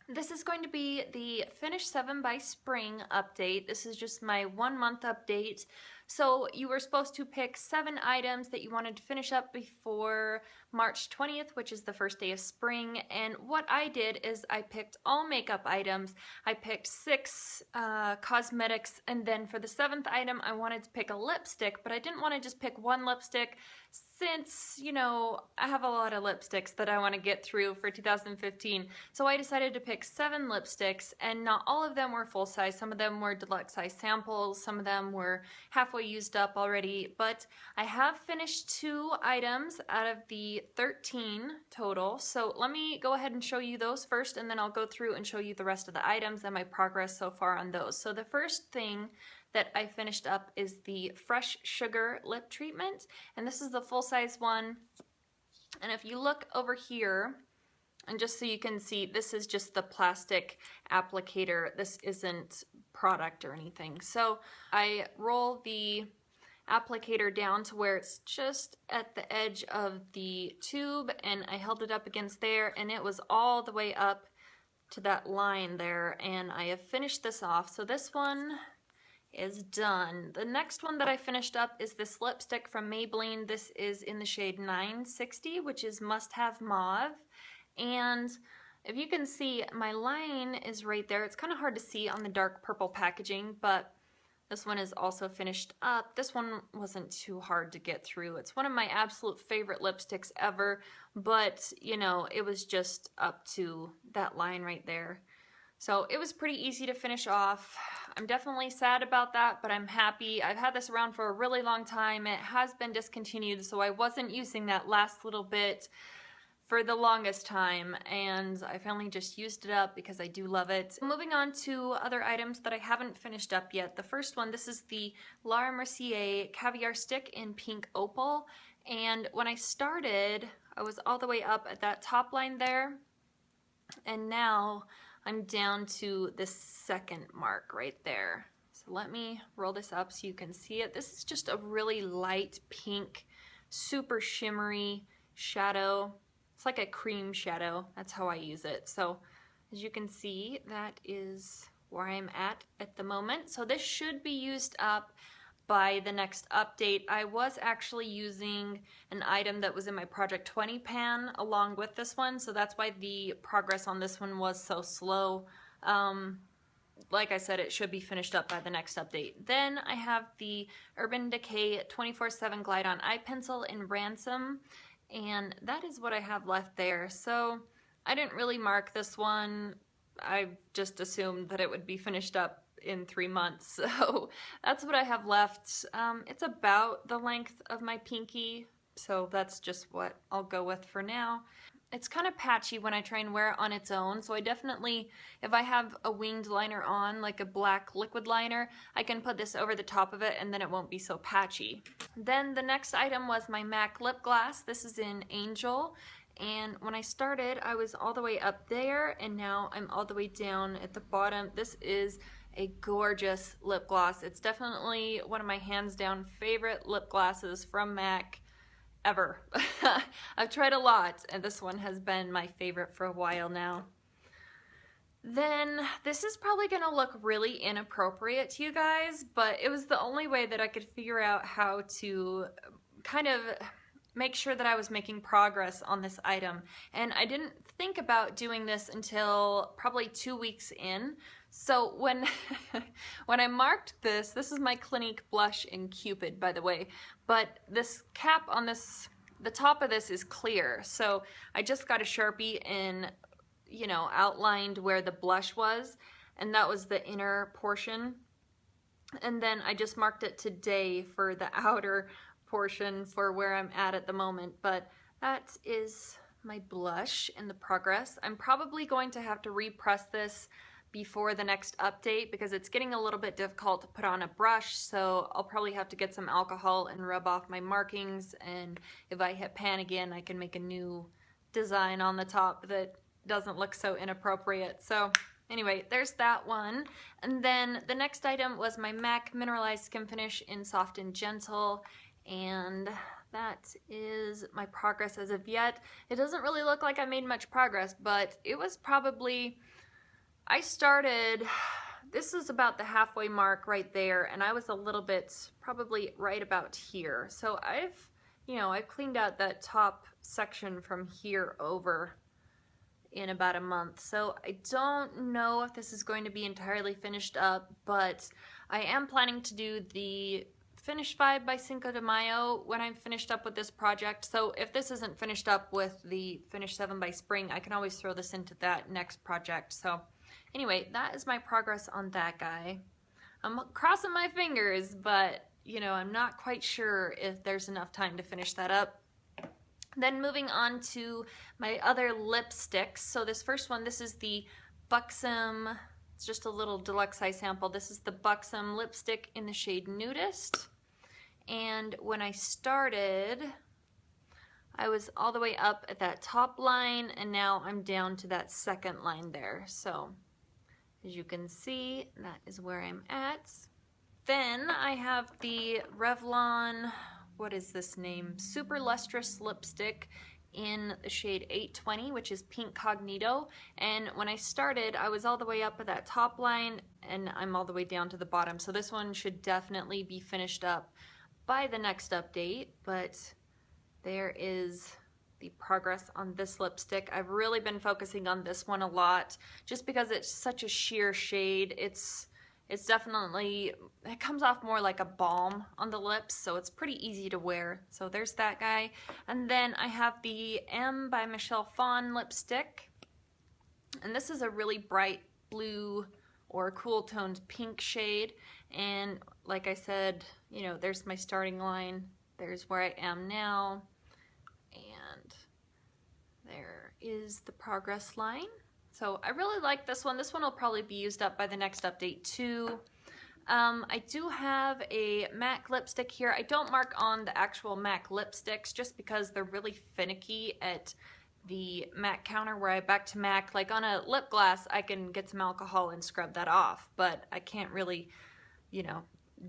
This is going to be the Finish 7 by Spring update. This is just my 1 month update. So you were supposed to pick 7 items that you wanted to finish up before March 20th, which is the first day of spring. And what I did is I picked all makeup items. I picked 6 cosmetics, and then for the 7th item I wanted to pick a lipstick, but I didn't want to just pick one lipstick since, you know, I have a lot of lipsticks that I want to get through for 2015. So I decided to pick 7 lipsticks, and not all of them were full size. Some of them were deluxe size samples, some of them were halfway used up already, but I have finished 2 items out of the 13 total. So let me go ahead and show you those first, and then I'll go through and show you the rest of the items and my progress so far on those. So the first thing that I finished up is the Fresh Sugar Lip Treatment, and this is the full-size one. And if you look over here, and just so you can see, this is just the plastic applicator. This isn't product or anything. So I roll the applicator down to where it's just at the edge of the tube, and I held it up against there, and it was all the way up to that line there, and I have finished this off. So this one is done. The next one that I finished up is this lipstick from Maybelline. This is in the shade 960, which is Must Have Mauve. And if you can see, my line is right there. It's kind of hard to see on the dark purple packaging, but this one is also finished up. This one wasn't too hard to get through. It's one of my absolute favorite lipsticks ever, but you know, it was just up to that line right there. So it was pretty easy to finish off. I'm definitely sad about that, but I'm happy. I've had this around for a really long time. It has been discontinued, so I wasn't using that last little bit for the longest time, and I finally just used it up because I do love it. Moving on to other items that I haven't finished up yet. The first one, this is the Laura Mercier Caviar Stick in Pink Opal, and when I started, I was all the way up at that top line there, and now I'm down to the second mark right there. So let me roll this up so you can see it. This is just a really light pink, super shimmery shadow. It's like a cream shadow. That's how I use it. So as you can see, that is where I'm at the moment. So this should be used up by the next update. I was actually using an item that was in my Project 20 pan along with this one, so that's why the progress on this one was so slow. Like I said, it should be finished up by the next update. Then I have the Urban Decay 24/7 Glide On Eye Pencil in Ransom, and that is what I have left there. So I didn't really mark this one. I just assumed that it would be finished up in 3 months, so that's what I have left. It's about the length of my pinky, so that's just what I'll go with for now. It's kind of patchy when I try and wear it on its own, so I definitely, if I have a winged liner on, like a black liquid liner, I can put this over the top of it and then it won't be so patchy. Then the next item was my MAC lip gloss. This is in Angel, and when I started, I was all the way up there, and now I'm all the way down at the bottom. This is a gorgeous lip gloss. It's definitely one of my hands down favorite lip glosses from MAC ever. I've tried a lot, and this one has been my favorite for a while now. Then this is probably gonna look really inappropriate to you guys, but it was the only way that I could figure out how to kind of make sure that I was making progress on this item. And I didn't think about doing this until probably 2 weeks in. So when when I marked this is my Clinique blush in Cupid, by the way, but this cap on this, the top of this is clear. So I just got a Sharpie and, you know, outlined where the blush was, and that was the inner portion. And then I just marked it today for the outer portion for where I'm at the moment. But that is my blush in the progress. I'm probably going to have to repress this before the next update because it's getting a little bit difficult to put on a brush, so I'll probably have to get some alcohol and rub off my markings, and if I hit pan again, I can make a new design on the top that doesn't look so inappropriate. So anyway, there's that one. And then the next item was my MAC Mineralized Skin Finish in Soft and Gentle, and that is my progress as of yet. It doesn't really look like I made much progress, but it was probably I started, this is about the halfway mark right there, and I was a little bit, probably right about here. So I've cleaned out that top section from here over in about a month. So I don't know if this is going to be entirely finished up, but I am planning to do the Finish Vibe by Cinco de Mayo when I'm finished up with this project. So if this isn't finished up with the Finish 7 by Spring, I can always throw this into that next project. So anyway, that is my progress on that guy. I'm crossing my fingers, but I'm not quite sure if there's enough time to finish that up. Then moving on to my other lipsticks. So this first one, this is the Buxom, it's just a little deluxe size sample. This is the Buxom lipstick in the shade Nudist. And when I started, I was all the way up at that top line, and now I'm down to that second line there. So as you can see, that is where I'm at. Then I have the Revlon, what is this name? Super Lustrous Lipstick in the shade 820, which is Pink Cognito. And when I started, I was all the way up at that top line, and I'm all the way down to the bottom. So this one should definitely be finished up by the next update, but there is the progress on this lipstick. I've really been focusing on this one a lot just because it's such a sheer shade. It's definitely, it comes off more like a balm on the lips, so it's pretty easy to wear. So there's that guy. And then I have the M by Michelle Phan lipstick, and this is a really bright blue or cool toned pink shade. And like I said, there's my starting line, there's where I am now, and there is the progress line. So I really like this one. This one will probably be used up by the next update too. I do have a MAC lipstick here. I don't mark on the actual MAC lipsticks just because they're really finicky at the MAC counter where I back to MAC. Like on a lip gloss, I can get some alcohol and scrub that off, but I can't really,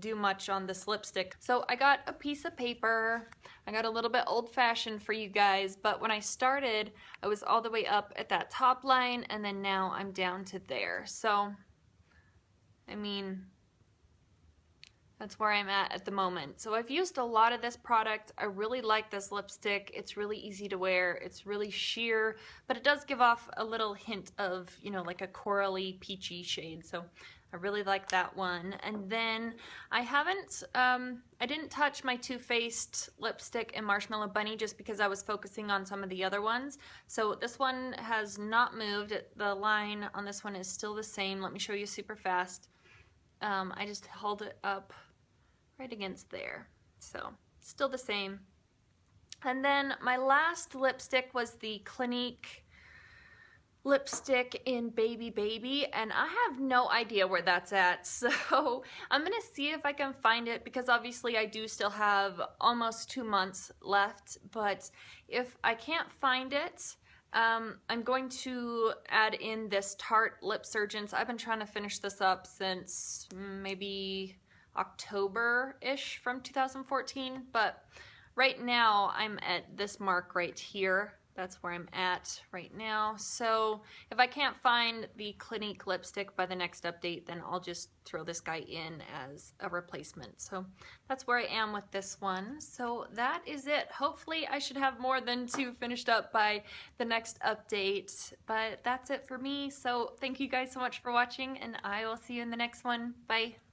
do much on this lipstick. So I got a piece of paper. I got a little bit old-fashioned for you guys, but when I started, I was all the way up at that top line, and then now I'm down to there. So, I mean, that's where I'm at the moment. So I've used a lot of this product. I really like this lipstick. It's really easy to wear. It's really sheer, but it does give off a little hint of, like a corally, peachy shade. So I really like that one. And then I didn't touch my Too Faced lipstick in Marshmallow Bunny just because I was focusing on some of the other ones. So this one has not moved. The line on this one is still the same. Let me show you super fast. I just held it up right against there. So still the same. And then my last lipstick was the Clinique lipstick in Baby Baby, and I have no idea where that's at, so I'm gonna see if I can find it, because obviously I do still have almost 2 months left. But if I can't find it, I'm going to add in this Tarte Lip Surgeons. I've been trying to finish this up since maybe October-ish from 2014, but right now I'm at this mark right here. That's where I'm at right now. So if I can't find the Clinique lipstick by the next update, then I'll just throw this guy in as a replacement. So that's where I am with this one. So that is it. Hopefully I should have more than 2 finished up by the next update. But that's it for me. So thank you guys so much for watching, and I will see you in the next one. Bye.